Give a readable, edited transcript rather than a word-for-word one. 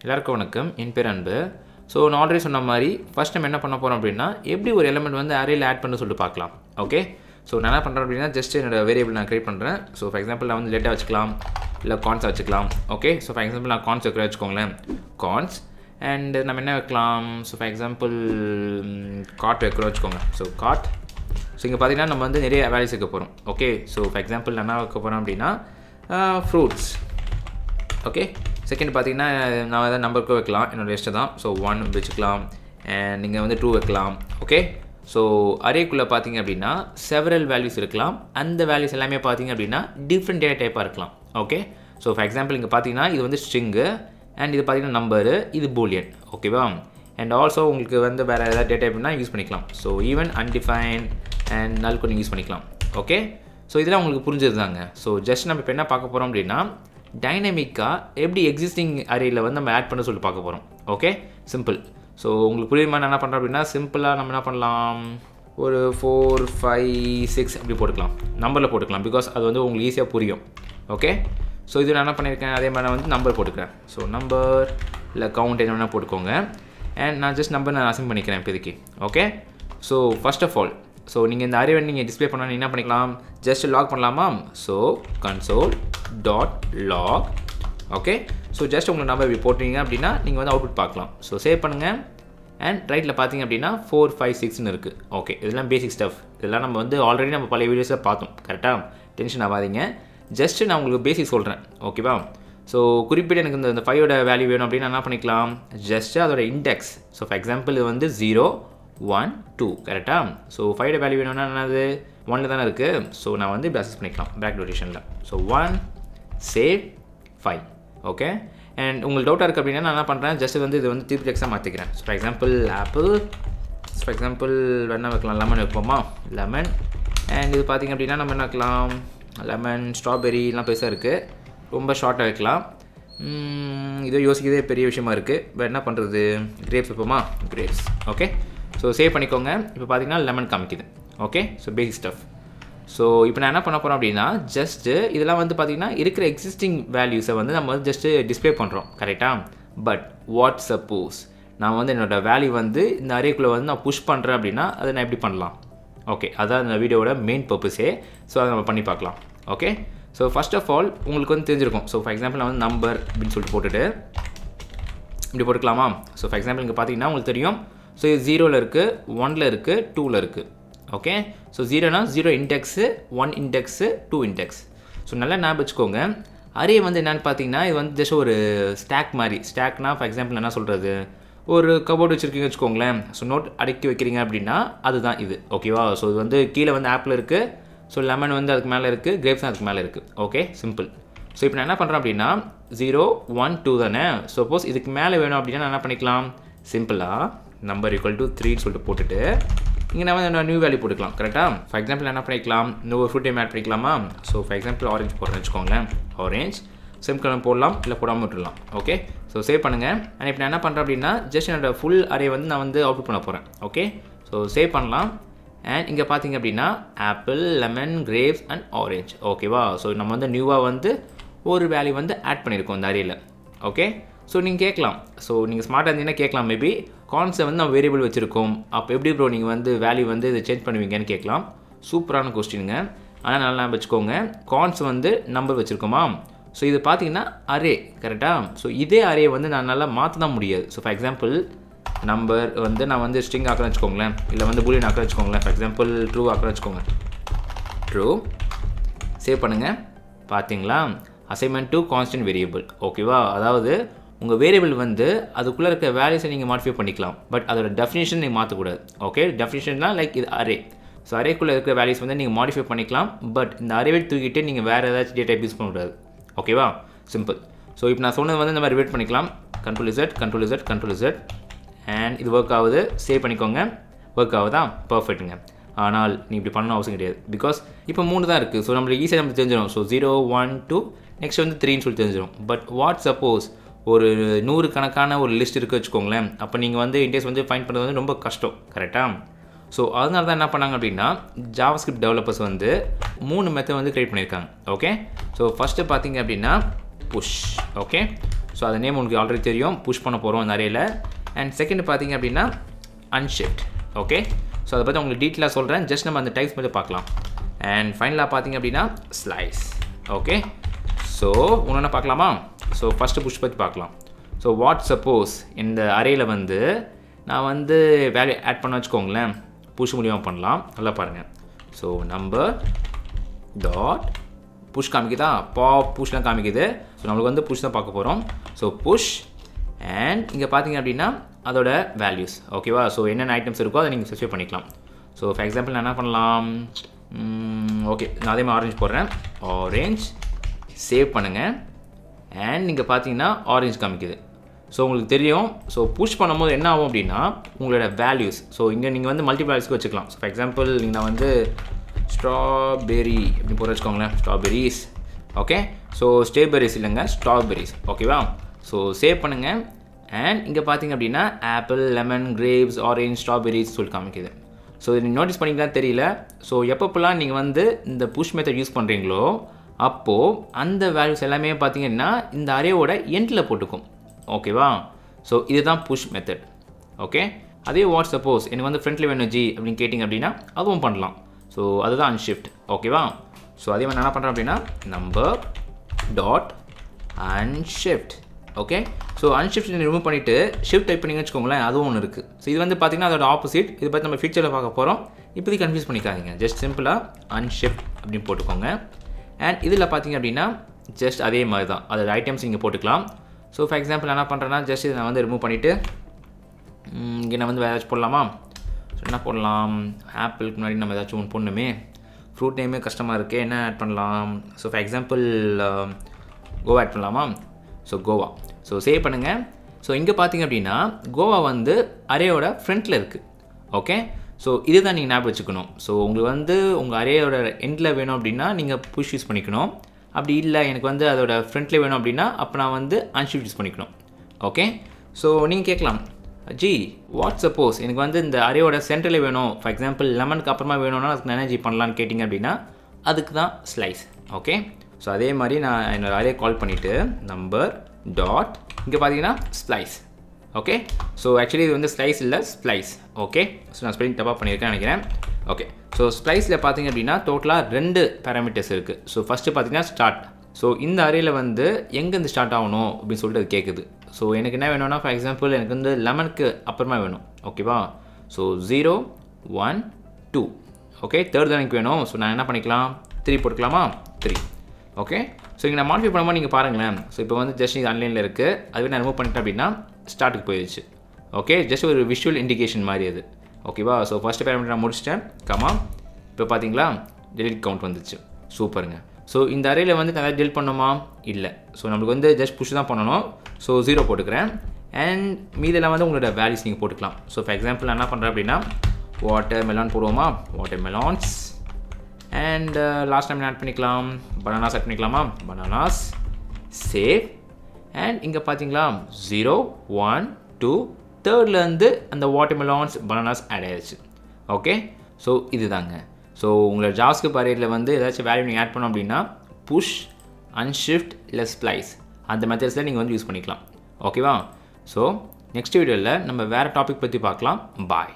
எல்லாருக்கும் வணக்கம். என் பேர் அன்பு. ஸோ நான் ஆல்ரெடி சொன்ன மாதிரி ஃபஸ்ட் நம்ம என்ன பண்ண போகிறோம் அப்படின்னா எப்படி ஒரு எலிமெண்ட் வந்து அரேயில் ஆட் பண்ண சொல்லிட்டு பார்க்கலாம். ஓகே, ஸோ நான் என்ன பண்ணுறேன் அப்படின்னா ஜஸ்ட் என்னோட வேரியபிள் நான் கிரியேட் பண்ணுறேன். ஸோ ஃபார் எக்ஸாம்பிள் நான் வந்து லெட்டாக வச்சுக்கலாம், இல்லை கான்ஸ் வச்சுக்கலாம். ஓகே, ஸோ ஃபார் எக்ஸாம்பிள் நான் கான்ஸ் வைக்கிறேன் வச்சுக்கோங்களேன், கான்ஸ். அண்ட் நம்ம என்ன வைக்கலாம், ஸோ ஃபார் எக்ஸாம்பிள் காட் வைக்கிறோம் வச்சுக்கோங்க. So God. ஸோ இங்கே பார்த்தீங்கன்னா நம்ம வந்து நிறைய வேல்யூஸ் வைக்க போகிறோம். ஓகே, ஸோ ஃபார் எக்ஸாம்பிள் நான் என்ன வைக்க போகிறோம் அப்படின்னா ஃப்ரூட்ஸ். ஓகே, செகண்ட் பார்த்தீங்கன்னா நான் எதாவது நம்பருக்கு வைக்கலாம், என்னோடய லிஸ்ட்டு தான். ஸோ 1 வச்சுக்கலாம், அண்ட் நீங்கள் வந்து 2 வைக்கலாம். ஓகே, ஸோ அரேக்குள்ளே பார்த்தீங்க அப்படின்னா செவரல் வேல்யூஸ் இருக்கலாம். அந்த வேல்யூஸ் எல்லாமே பார்த்தீங்க அப்படின்னா டிஃப்ரெண்ட் டேட்டா டைப்பாக இருக்கலாம். ஓகே, ஸோ ஃபார் எக்ஸாம்பிள் இங்கே பார்த்தீங்கன்னா இது வந்து ஸ்ட்ரிங்கு, அண்ட் இது பார்த்தீங்கன்னா நம்பரு, இது பூலியன். ஓகேவா, அண்ட் ஆல்சோ உங்களுக்கு வந்து வேறு ஏதாவது டேட்டா டைப்னா யூஸ் பண்ணிக்கலாம். ஸோ ஈவன் அன்டிஃபைன் அண்ட் நல் கூட யூஸ் பண்ணிக்கலாம். ஓகே, ஸோ இதெல்லாம் உங்களுக்கு புரிஞ்சதுதாங்க. ஸோ ஜஸ்ட் நம்ம இப்போ என்ன பார்க்க போகிறோம் அப்படின்னா டைனமிக்காக எப்படி எக்ஸிஸ்டிங் அரேயில் வந்து நம்ம ஆட் பண்ண சொல்லி பார்க்க போகிறோம். Okay, simple. ஸோ உங்களுக்கு புரியுமா நான் என்ன பண்ணுறோம் அப்படின்னா சிம்பிளாக நம்ம என்ன பண்ணலாம், ஒரு 4, 5, 6 அப்படி போட்டுக்கலாம், நம்பரில் போட்டுக்கலாம். பிகாஸ் அது வந்து உங்களுக்கு ஈஸியாக புரியும். ஓகே, ஸோ இது நான் என்ன பண்ணியிருக்கேன், அதே மாதிரி நான் வந்து நம்பர் போட்டுக்கிறேன். ஸோ நம்பர் இல்லை கவுண்ட் என்ன வேணால் போட்டுக்கோங்க. அண்ட் நான் ஜஸ்ட் நம்பர் நான் அசைன் பண்ணிக்கிறேன் இப்போதைக்கு. Okay, so first of all so நீங்கள் இந்த அரேவை நீங்கள் டிஸ்பிளே பண்ணால் என்ன பண்ணிக்கலாம், ஜஸ்ட் லாக் பண்ணலாமா. So console.log. Okay, so just உங்களுக்கு நம்பர் இப்படி போட்டிங்க அப்படின்னா நீங்கள் வந்து அவுட்புட் பார்க்கலாம். ஸோ சேவ் பண்ணுங்கள். அண்ட் ரைட்டில் பார்த்தீங்க அப்படின்னா 4, 5, 6ன்னு இருக்குது. ஓகே, இதெல்லாம் பேசிக் ஸ்டஃப். இதெல்லாம் நம்ம வந்து ஆல்ரெடி நம்ம பழைய வீடியோஸில் பார்த்தோம். கரெக்டாக, டென்ஷன் ஆகாதீங்க. ஜஸ்ட்டு நான் உங்களுக்கு பேசிக் சொல்கிறேன். ஓகேவா, ஸோ குறிப்பிட்ட எனக்கு இந்த 5ஓட வேல்யூ வேணும் அப்படின்னா என்ன பண்ணிக்கலாம், ஜஸ்ட்டு அதோட இண்டெக்ஸ். ஸோ ஃபார் எக்ஸாம்பிள் இது வந்து 0, 1, 2 கரெக்டாக. ஸோ 5ஓட வேல்யூ வேணும்னா என்னது 1ல் தானே இருக்குது. ஸோ நான் வந்து இப்படி அசஸ் பண்ணிக்கலாம் பேக் ரொட்டேஷனில். So 1 save 5. ஓகே, அண்ட் உங்களுக்கு டவுட்டாக இருக்குது அப்படின்னா நான் என்ன பண்ணுறேன், ஜஸ்ட் வந்து இது வந்து டிப்ளெக்ஸாக மாற்றிக்கிறேன். So for example apple, for example என்ன வைக்கலாம், லெமன் வைப்போமா, லெமன். அண்ட் இது பார்த்திங்க அப்படின்னா நம்ம என்ன வைக்கலாம், லெமன், ஸ்ட்ராபெரிலாம் பெருசாக இருக்குது, ரொம்ப ஷார்ட்டாக வைக்கலாம். இதை யோசிக்கிறதே பெரிய விஷயமா இருக்குது. பட் என்ன பண்ணுறது, கிரேப்ஸ் வைப்போமா, கிரேப்ஸ். ஓகே, ஸோ சேவ் பண்ணிக்கோங்க. இப்போ பார்த்தீங்கன்னா லெமன் காமிக்குது. Okay, so basic stuff. So இப்போ நான் என்ன பண்ண போகிறோம் அப்படின்னா ஜஸ்ட்டு இதெல்லாம் வந்து பார்த்திங்கன்னா இருக்கிற எக்ஸிஸ்டிங் வேல்யூஸை வந்து நம்ம வந்து ஜஸ்ட்டு டிஸ்பிளே பண்ணுறோம். கரெக்டாக. பட் வாட் சப்போஸ் நான் வந்து என்னோடய வேல்யூ வந்து இந்த அரேக்குள்ளே வந்து நான் புஷ் பண்ணுறேன் அப்படின்னா அதை நான் எப்படி பண்ணலாம். ஓகே, அதான் இந்த வீடியோவோட மெயின் பர்பஸே. ஸோ அதை நம்ம பண்ணி பார்க்கலாம். Okay, so first of all உங்களுக்கு வந்து தெரிஞ்சிருக்கும். ஸோ ஃபார் எக்ஸாம்பிள் நான் வந்து நம்பர் அப்படின்னு சொல்லிட்டு போட்டுட்டு இப்படி போட்டுக்கலாமா. ஸோ ஃபார் எக்ஸாம்பிள் இங்கே பார்த்தீங்கன்னா உங்களுக்கு தெரியும். ஸோ இது 0ல் இருக்குது, 1ல் இருக்குது, 2ல் இருக்குது. ஓகே, ஸோ 0னா 0 இண்டெக்ஸு, 1 இண்டெக்ஸு, 2 இண்டெக்ஸ். ஸோ நல்லா ஞாபகம் வச்சுக்கோங்க. அரே வந்து என்னென்னு பார்த்தீங்கன்னா இது வந்து ஜஸ்ட் ஒரு ஸ்டாக் மாதிரி. ஸ்டாக்னா ஃபார் எக்ஸாம்பிள் என்ன சொல்கிறது, ஒரு கபோர்டு வச்சுருக்கீங்க வச்சுக்கோங்களேன். ஸோ நோட் அடுக்கி வைக்கிறீங்க அப்படின்னா அதுதான் இது. ஓகேவா, ஸோ இது வந்து கீழே வந்து ஆப்பிள் இருக்குது, ஸோ லெமன் வந்து அதுக்கு மேலே இருக்குது, கிரேப்ஸ் அதுக்கு மேலே இருக்குது. Okay, simple. ஸோ இப்போ நான் என்ன பண்ணுறேன் அப்படின்னா 0, 1, 2 தானே. சப்போஸ் இதுக்கு மேலே வேணும் அப்படின்னா நான் என்ன பண்ணிக்கலாம், சிம்பிளாக நம்பர் ஈக்குவல் டு 3 சொல்லிட்டு போட்டுட்டு இங்கே நம்ம வந்து நியூ வேல்யூ போட்டுக்கலாம். கரெக்டாக. ஃபார் எக்ஸாம்பிள் என்ன பண்ணிக்கலாம், இன்னொரு ஃப்ரூட் டைம் ஆட் பண்ணிக்கலாமா. ஸோ ஃபார் எக்ஸாம்பிள் ஆரஞ்சு போடுறேன் வச்சுக்கோங்களேன், ஆரஞ்ச். சிம்பிள் போடலாம், இல்லை போடாமல் விட்டுடலாம். ஓகே, ஸோ சேவ் பண்ணுங்கள். அண்ட் இப்போ நான் என்ன பண்ணுறேன் அப்படின்னா ஜஸ்ட் என்னோட ஃபுல் அரே வந்து நான் வந்து அவுட்புட் பண்ண போகிறேன். ஓகே, ஸோ சேவ் பண்ணலாம். அண்ட் இங்கே பார்த்தீங்க அப்படின்னா apple, lemon, grapes and orange. ஓகேவா, ஸோ நம்ம வந்து நியூவாக வந்து ஒரு வேல்யூ வந்து ஆட் பண்ணியிருக்கோம் இந்த அரேயில். ஓகே, ஸோ நீங்கள் கேட்கலாம், ஸோ நீங்கள் ஸ்மார்ட்டாக இருந்தீங்கன்னா கேட்கலாம், மேபி கான்ஸை வந்து நம்ம வேரியபிள் வச்சுருக்கோம், அப்போ எப்படி ப்ரோ நீங்கள் வந்து வேல்யூ வந்து இதை சேஞ்ச் பண்ணுவீங்கன்னு கேட்கலாம். சூப்பரான கொஸ்டினுங்க. ஆனால் நல்லா வச்சுக்கோங்க, கான்ஸ் வந்து நம்பர் வச்சுருக்கோமா. ஸோ இது பார்த்தீங்கன்னா அரே. கரெக்டாக. ஸோ இதே அரே வந்து நான் நல்லா மாற்ற தான் முடியாது. ஸோ ஃபார் எக்ஸாம்பிள் நம்பர் வந்து நான் வந்து ஸ்ட்ரிங் ஆக்கிறேன்னு வச்சுக்கோங்களேன், இல்லை வந்து பூலியன் ஆக்கிறேன்னு வச்சுக்கோங்களேன். ஃபார் எக்ஸாம்பிள் ட்ரூ ஆக்கிறேன்னு வச்சுக்கோங்க, ட்ரூ. சேவ் பண்ணுங்கள். பார்த்தீங்களா, அசைன்மெண்ட் டு கான்ஸ்டன்ட் வேரியபிள். ஓகேவா, அதாவது உங்கள் வேரியபிள் வந்து அதுக்குள்ளே இருக்க வேல்யூஸை நீங்கள் மாடிஃபை பண்ணிக்கலாம். பட் அதோட டெஃபினேஷன் நீங்கள் மாற்றக்கூடாது. ஓகே, டெஃபினேஷன்லாம் லைக் இது அரே. ஸோ அரேக்குள்ளே இருக்கிற வேல்யூஸ் வந்து நீங்கள் மாடிஃபை பண்ணிக்கலாம். பட் இந்த அரேவை தூக்கிட்டு நீங்கள் வேறு ஏதாச்சும் டேட்டா யூஸ் பண்ணக்கூடாது. ஓகேவா, சிம்பிள். ஸோ இப்போ நான் சொன்னது வந்து இந்த மாதிரி ரிவர்ட் பண்ணிக்கலாம். Ctrl Z, Ctrl Z, Ctrl Z. And இது ஒர்க் ஆகுது. சேவ் பண்ணிக்கோங்க. ஒர்க் ஆகுதா, பர்ஃபெக்ட்டுங்க. ஆனால் நீ இப்படி பண்ணணும் அவசியம் கிடையாது. பிகாஸ் இப்போ 3 தான் இருக்குது. ஸோ நம்மளுக்கு ஈஸியாக நம்ம தெரிஞ்சிடும். ஸோ 0, 1, 2 நெக்ஸ்ட் வந்து 3ன்னு சொல்லி தெரிஞ்சிடும். பட் வாட் சப்போஸ் ஒரு 100 கணக்கான ஒரு லிஸ்ட் இருக்குது வச்சுக்கோங்களேன். அப்போ நீங்கள் வந்து இன்டெக்ஸ் வந்து ஃபைண்ட் பண்ணுறது வந்து ரொம்ப கஷ்டம். கரெக்டாக. ஸோ அதனால தான் என்ன பண்ணாங்க அப்படின்னா ஜாவாஸ்கிரிப்ட் டெவலப்பர்ஸ் வந்து 3 மெத்தட் வந்து க்ரியேட் பண்ணியிருக்காங்க. ஓகே, ஸோ ஃபஸ்ட்டு பார்த்தீங்க அப்படின்னா புஷ். ஓகே, ஸோ அந்த நேம் உங்களுக்கு ஆல்ரெடி தெரியும், புஷ் பண்ண போகிறோம் அந்த அரேயில். அண்ட் செகண்ட் பார்த்தீங்க அப்படின்னா அன்ஷிஃப்ட். ஓகே, ஸோ அதை பற்றி உங்களுக்கு டீட்டெயிலாக சொல்கிறேன், ஜஸ்ட் நம்ம அந்த டைப்ஸ் மட்டும் பார்க்கலாம். அண்ட் ஃபைனலாக பார்த்தீங்க அப்படின்னா ஸ்லைஸ். ஓகே, ஸோ ஒன்று பார்க்கலாமா? ஸோ ஃபஸ்ட்டு புஷ் பற்றி பார்க்கலாம். ஸோ வாட் சப்போஸ் இந்த அரேயில் வந்து நான் வந்து வேல்யூ ஆட் பண்ண வச்சுக்கோங்களேன், புஷ் மூலியமாக பண்ணலாம். நல்லா பாருங்கள். ஸோ நம்பர் டாட் புஷ் காமிக்குதா, பாப் புஷ்லாம் காமிக்குது. ஸோ நம்மளுக்கு வந்து புஷ் தான் பார்க்க போகிறோம். ஸோ புஷ் அண்ட் இங்கே பார்த்தீங்க அப்படின்னா அதோட வேல்யூஸ். ஓகேவா? ஸோ என்னென்ன ஐட்டம்ஸ் இருக்கோ அதை நீங்கள் ஸ்பெசிஃபை பண்ணிக்கலாம். ஸோ ஃபார் எக்ஸாம்பிள் நான் என்ன பண்ணலாம், ஓகே நான் அதே மாதிரி ஆரஞ்சு போடுறேன். ஆரஞ்ச் சேவ் பண்ணுங்கள். அண்ட் நீங்கள் பார்த்தீங்கன்னா ஆரஞ்ச் காமிக்குது. ஸோ உங்களுக்கு தெரியும், ஸோ புஷ் பண்ணும்போது என்ன ஆகும் அப்படின்னா உங்களோட வேல்யூஸ், ஸோ இங்கே நீங்கள் வந்து மல்டிபிள் வேல்யூஸ்க்கு வச்சுக்கலாம். ஸோ ஃபார் எக்ஸாம்பிள் நான் வந்து ஸ்ட்ராபெரி இப்படி போட வச்சுக்கோங்களேன், ஸ்ட்ராபெரிஸ். ஓகே, ஸோ ஸ்ட்ராபெரிஸ் இல்லைங்க, ஸ்ட்ராபெரிஸ். ஓகேவா? ஸோ சேவ் பண்ணுங்கள். அண்ட் இங்கே பார்த்தீங்க அப்படின்னா apple, lemon, grapes, orange, strawberries சொல்லி காமிக்குது. ஸோ நீங்கள் நோட்டீஸ் பண்ணிக்கலாம் தெரியல. ஸோ எப்பப்போலாம் நீங்கள் வந்து இந்த புஷ் மெத்தட் யூஸ் பண்ணுறீங்களோ அப்போது அந்த வேல்யூஸ் எல்லாமே பார்த்தீங்கன்னா இந்த அரேவோட எண்டில் போட்டுக்கும். ஓகேவா? ஸோ இதுதான் புஷ் மெத்தட். ஓகே, அதே வாட் சப்போஸ் எனக்கு வந்து ஃப்ரண்ட்ல வேணும் ஜி அப்படின்னு கேட்டிங்க அப்படின்னா அதுவும் பண்ணலாம். ஸோ அதுதான் அன்ஷிஃப்ட். ஓகேவா? ஸோ அதே மாதிரி நான் என்ன பண்ணுறேன் அப்படின்னா number dot unshift. Okay, so unshift remove பண்ணிவிட்டு ஷிஃப்ட் டைப் பண்ணிங்க வச்சுக்கோங்களேன், அதுவும் ஒன்று இருக்குது. ஸோ இது வந்து பார்த்திங்கன்னா அதோட ஆப்போசிட். இது பற்றி நம்ம ஃபியூச்சரில் பார்க்க போகிறோம். இப்போதைக்கு கன்ஃபியூஸ் பண்ணிக்காதீங்க, ஜஸ்ட் சிம்பிளாக அன்ஷிஃப்ட் அப்படின்னு போட்டுக்கோங்க. அண்ட் இதில் பார்த்தீங்க அப்படின்னா ஜஸ்ட் அதே மாதிரி தான் அதோட ஐட்டம்ஸ் நீங்கள் போட்டுக்கலாம். ஸோ ஃபார் எக்ஸாம்பிள் என்ன பண்ணுறேன்னா ஜஸ்ட் இதை நான் வந்து ரிமூவ் பண்ணிவிட்டு இங்கே நான் வந்து வேறு ஏதாச்சும் போடலாமா? ஸோ என்ன போடலாம், ஆப்பிளுக்கு முன்னாடி நம்ம ஏதாச்சும் ஒன்று போடணுமே, ஃப்ரூட் நேமே கஷ்டமாக இருக்குது, என்ன ஆட் பண்ணலாம்? So for example Goa add பண்ணலாமா? ஸோ கோவா. ஸோ சேவ் பண்ணுங்கள். ஸோ இங்கே பார்த்தீங்க அப்படின்னா கோவா வந்து அரேயோட ஃப்ரண்ட்டில் இருக்குது. ஓகே, ஸோ இதுதான் நீங்கள் ஞாபகம் வச்சுக்கணும். ஸோ உங்களுக்கு வந்து உங்கள் அரேயோட எண்டில் வேணும் அப்படின்னா நீங்கள் புஷ் யூஸ் பண்ணிக்கணும். அப்படி இல்லை எனக்கு வந்து அதோட ஃப்ரண்ட்லேயே வேணும் அப்படின்னா அப்போ நான் வந்து அன்ஷிஃப்ட் யூஸ் பண்ணிக்கணும். ஓகே, ஸோ நீங்கள் கேட்கலாம் ஜி வாட் சப்போஸ் எனக்கு வந்து இந்த அரேயோட சென்டரில் வேணும், ஃபார் எக்ஸாம்பிள் லெமனுக்கு அப்புறமா வேணும்னா அதுக்கு நான் என்ன பண்ணலான்னு கேட்டிங்க அப்படின்னா அதுக்கு தான் ஸ்லைஸ். ஓகே, ஸோ அதே மாதிரி நான் என்னோடய அரே கால் பண்ணிவிட்டு நம்பர் டாட் இங்கே பார்த்தீங்கன்னா ஸ்லைஸ். ஓகே, ஸோ ஆக்சுவலி இது வந்து ஸ்லைஸ் இல்லை ஸ்ப்ளைஸ். ஓகே, ஸோ நான் ஸ்பெல்லிங் தப்பாக பண்ணியிருக்கேன் நினைக்கிறேன். ஓகே, ஸோ ஸ்ப்ளைஸில் பார்த்தீங்க அப்படின்னா டோட்டலாக 2 பேராமீட்டர்ஸ் இருக்குது. ஸோ ஃபஸ்ட்டு பார்த்தீங்கன்னா ஸ்டார்ட். ஸோ இந்த அரேயில் வந்து எங்கேருந்து ஸ்டார்ட் ஆகணும் அப்படின்னு சொல்லிட்டு அது கேட்குது. ஸோ எனக்கு என்ன வேணும்னா ஃபார் எக்ஸாம்பிள் எனக்கு வந்து லெமனுக்கு அப்புறமா வேணும். ஓகேவா? ஸோ 0 1 2. ஓகே, தேர்ட் தான் எனக்கு வேணும். ஸோ நான் என்ன பண்ணிக்கலாம், 3 போட்டுக்கலாமா? 3. ஓகே, ஸோ இங்கே நான் மாடிஃபை பண்ணும்போது நீங்கள் பாருங்களேன். ஸோ இப்போ வந்து ஜஸ்ட் இது ஆன்லைனில் இருக்குது, அதுவே நான் ரிமூவ் பண்ணிட்டேன் அப்படின்னா ஸ்டார்ட்டுக்கு போயிடுச்சு. ஓகே, ஜஸ்ட் ஒரு விஷுவல் இண்டிகேஷன் மாதிரி அது. ஓகேவா? ஸோ ஃபஸ்ட்டு பேராமீட்டர் நான் முடிச்சிட்டேன், கமா. இப்போ பார்த்தீங்களா டெலிட் கவுண்ட் வந்துச்சு. சூப்பருங்க. ஸோ இந்த அரேயில் வந்து நான் டெலிட் பண்ணணுமா? இல்லை. ஸோ நம்மளுக்கு வந்து ஜஸ்ட் புஷ் தான் பண்ணணும். ஸோ 0 போட்டுக்கிறேன். அண்ட் மீதெல்லாம் வந்து உங்களோட வேல்யூஸ் நீங்கள் போட்டுக்கலாம். ஸோ ஃபார் எக்ஸாம்பிள் நான் என்ன பண்ணுறேன் அப்படின்னா வாட்டர் மெலான் போடுவோமா? Watermelons. And last time add பண்ணிக்கலாம், பனானாஸ் ஆட் பண்ணிக்கலாமா? பனானாஸ். சேவ். அண்ட் இங்கே பார்த்தீங்களா 0 1 2 தேர்ட்லேருந்து அந்த வாட்டர் மெலான்ஸ் பனானாஸ் ஆட் ஆயிடுச்சு. ஓகே, ஸோ இதுதாங்க. ஸோ உங்களோட ஜாவாஸ்கிரிப்ட் அரேயில் வந்து ஏதாச்சும் வேல்யூ நீங்கள் ஆட் பண்ணோம் அப்படின்னா புஷ், அன்ஷிஃப்ட் இல்லை ஸ்ப்ளைஸ் அந்த மெத்தட்ஸில் நீங்கள் வந்து யூஸ் பண்ணிக்கலாம். ஓகேவா? ஸோ நெக்ஸ்ட் வீடியோவில் நம்ம வேறு டாபிக் பற்றி பார்க்கலாம். பாய்.